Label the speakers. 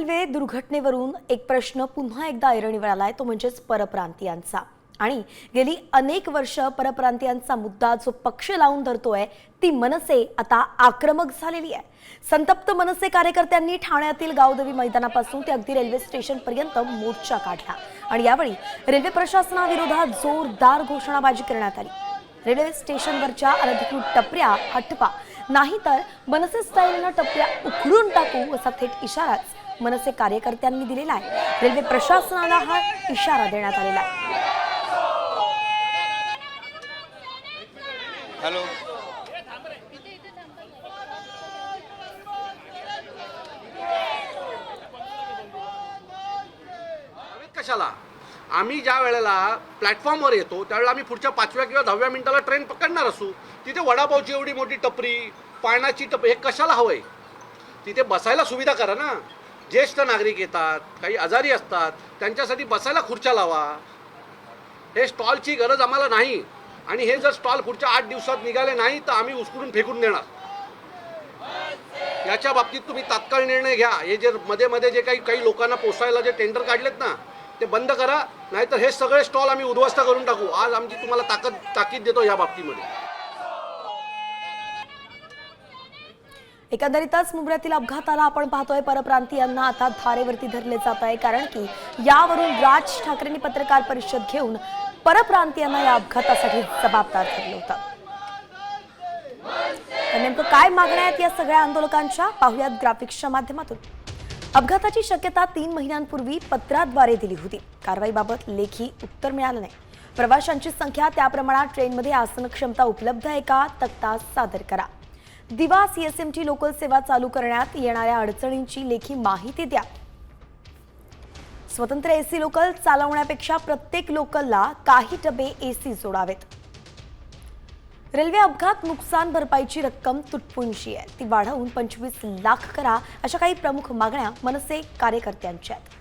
Speaker 1: Railway दुर्घटनेवरून एक प्रश्न पुन्हा एकदा ऐरणीवर आलाय, तो म्हणजेच परप्रांतीयांचा। आणि गेली अनेक वर्ष परप्रांतीयांचा मुद्दा जो पक्ष लावून धरतोय ती मनसे आता आक्रमक झालेली आहे। संतप्त मनसे कार्यकर्त्यांनी ठाण्यातील गावदेवी मैदानापासून ते अगदी रेल्वे स्टेशन पर्यंत मोर्चा काढला आणि यावेळी रेल्वे प्रशासनाविरोधात जोरदार घोषणाबाजी करण्यात आली। रेल्वे स्टेशनवरच्या अनधिकृत टपऱ्या हटवा, नाहीतर मनसे स्टाईलनं टपऱ्या उखडून टाकू असा थेट इशाराच मनसे कार्यकर्त्यांनी दिलेला आहे। रेल्वे प्रशासनाला हा इशारा देण्यात आलेला आहे।
Speaker 2: हॅलो,
Speaker 3: कशाला आम्ही ज्या वेळेला प्लॅटफॉर्मवर येतो त्यावेळेला आम्ही पुढच्या 5व्या किंवा 10व्या मिनिटाला ट्रेन पकडणार असू, तिथे वडापावची एवढी मोठी टपरी, पाण्याची टपरी, हे कशाला हवंय? तिथे बसायला सुविधा करा ना। ज्येष्ठ नागरिक येतात, काही आजारी असतात, त्यांच्यासाठी बसायला खुर्च्या लावा। हे स्टॉलची गरज आम्हाला नाही आणि हे जर स्टॉल पुढच्या 8 दिवसात निघाले नाही तर आम्ही उचलून फेकून देणार। याच्या बाबतीत तुम्ही तात्काळ निर्णय घ्या। हे जे मध्ये मध्ये जे काही लोकांना पोसायला जे टेंडर काढलेत ना ते बंद करा, नाहीतर हे सगळे स्टॉल आम्ही उद्ध्वस्त करून टाकू। आज आमची तुम्हाला ताकीद देतो या बाबतीमध्ये।
Speaker 1: एकंदरीतच मुंबईतील अपघाताला आपण पाहतोय परप्रांतीयांना आता धारेवरती धरले जात आहे, कारण की यावरून राज ठाकरेंनी पत्रकार परिषद घेऊन परप्रांतीयांना या अपघातासाठी जबाबदार धरलं होतं। नेमकं काय मागण्या आहेत या सगळ्या आंदोलकांच्या, पाहुयात ग्राफिक्सच्या माध्यमातून। अपघाताची शक्यता 3 महिन्यांपूर्वी पत्राद्वारे दिली होती। कारवाईबाबत लेखी उत्तर मिळालं नाही। प्रवाशांची संख्या, त्या प्रमाणात ट्रेनमध्ये आसन क्षमता उपलब्ध आहे का, तक्ता सादर करा। दिवा सीएसएमटी लोकल सेवा चालू करण्यात येणाऱ्या अडचणींची लेखी माहिती द्या। स्वतंत्र एसी लोकल चालवण्यापेक्षा प्रत्येक लोकलला काही डबे एसी जोडावेत। रेल्वे अपघात नुकसान भरपाईची रक्कम तुटपुंजी आहे, ती वाढवून 25 लाख करा, अशा काही प्रमुख मागण्या मनसे कार्यकर्त्यांच्या आहेत।